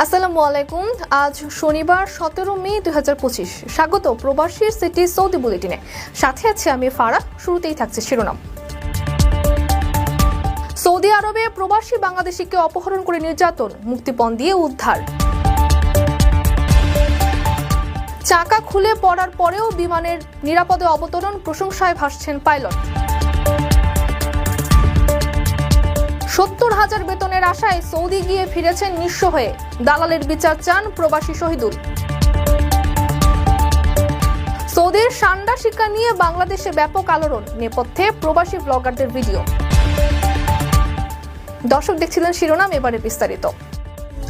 আসসালামু আলাইকুম। আজ শনিবার 17 মে 2025। স্বাগত প্রবাসীর সিটি সৌদি বুলেটিনে। সাথে আছে আমি ফারাহ। শুরুতেই থাকছে শিরোনাম। সৌদি আরবে প্রবাসী বাংলাদেশিকে অপহরণ করে নির্যাতন, মুক্তিপণ দিয়ে উদ্ধার। চাকা খুলে পড়ার পরেও বিমানের নিরাপদে অবতরণ, প্রশংসায় ভাসছেন পাইলট। 70,000 বেতনের আশায় সৌদি গিয়ে ফিরেছেন নিঃস্ব হয়ে, দালালের বিচার চান প্রবাসী শহীদুল। সৌদির সান্ডা শিকার নিয়ে বাংলাদেশে ব্যাপক আলোড়ন, নেপথ্যে প্রবাসী ব্লগারদের ভিডিও। দর্শক দেখছিলেন শিরোনাম, এবারে বিস্তারিত।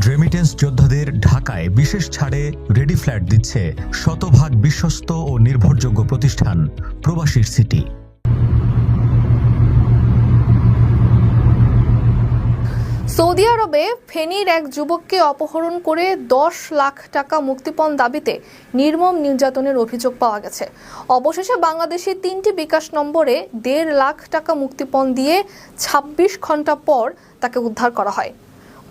রেমিটেন্স যোদ্ধাদের ঢাকায় বিশেষ ছাড়ে রেডি ফ্ল্যাট দিচ্ছে শতভাগ বিশ্বস্ত ও নির্ভরযোগ্য প্রতিষ্ঠান প্রবাসীর সিটি। সৌদি আরবে ফেনীর এক যুবককে অপহরণ করে 10 লাখ টাকা মুক্তিপণ দাবিতে নির্মম নির্যাতনের অভিযোগ পাওয়া গেছে। অবশেষে বাংলাদেশে 3টি বিকাশ নম্বরে 1.5 লাখ টাকা মুক্তিপণ দিয়ে 26 ঘন্টা পর তাকে উদ্ধার করা হয়।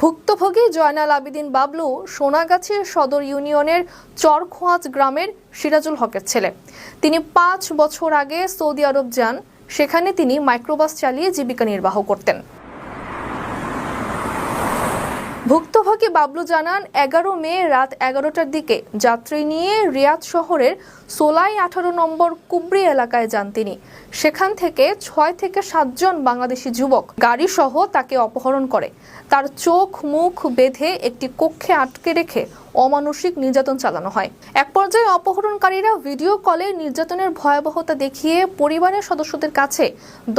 ভুক্তভোগী জয়নাল আবেদিন বাবলু সোনাগাছির সদর ইউনিয়নের চরখোয়াজ গ্রামের সিরাজুল হকের ছেলে। তিনি 5 বছর আগে সৌদি আরব যান। সেখানে তিনি মাইক্রোবাস চালিয়ে জীবিকা নির্বাহ করতেন। ভুক্তভোগী বাবলু জানান, 11 মে রাত 11টার দিকে যাত্রী নিয়ে রিয়াদ শহরের সোলাই 18 নম্বর কুবরি এলাকায় যান তিনি। সেখান থেকে 6 থেকে 7 জন বাংলাদেশি যুবক গাড়ি সহ তাকে অপহরণ করে। তার চোখ মুখ বেঁধে একটি কক্ষে আটকে রেখে অমানসিক নির্যাতন চালানো হয়। এক পর্যায়ে অপহরণকারীরা ভিডিও কলে নির্যাতনের ভয়াবহতা দেখিয়ে পরিবারের সদস্যদের কাছে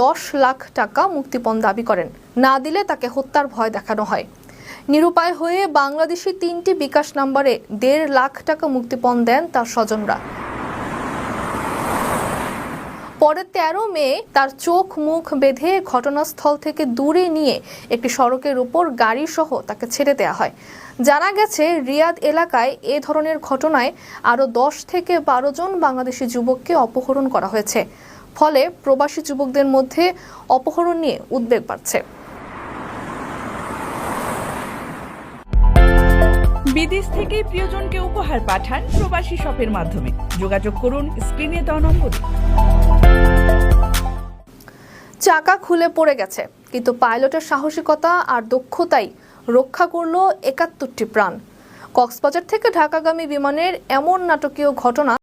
10 লাখ টাকা মুক্তিপণ দাবি করেন। না দিলে তাকে হত্যার ভয় দেখানো হয়। নিরুপায় হয়ে বাংলাদেশি 3টি বিকাশ নম্বরে 1.5 লাখ টাকা মুক্তিপণ দেন তার স্বজনরা। পরে 13 মে তার চোখ মুখ বেঁধে ঘটনাস্থল থেকে দূরে নিয়ে একটি সড়কের উপর গাড়ি সহ তাকে ছেড়ে দেওয়া হয়। জানা গেছে, রিয়াদ এলাকায় এ ধরনের ঘটনায় আরও 10 থেকে 12 জন বাংলাদেশি যুবককে অপহরণ করা হয়েছে। ফলে প্রবাসী যুবকদের মধ্যে অপহরণ নিয়ে উদ্বেগ বাড়ছে। বিদেশ থেকে প্রিয়জনকে উপহার পাঠান প্রবাসী শপের মাধ্যমে। যোগাযোগ করুন স্ক্রিনে দেওয়া নম্বরে। চাকা খুলে পড়ে গেছে, কিন্তু পাইলটের সাহসিকতা আর দক্ষতাই রক্ষা করল 71টি প্রাণ। কক্সবাজার থেকে ঢাকাগামী বিমানের এমন নাটকীয় ঘটনা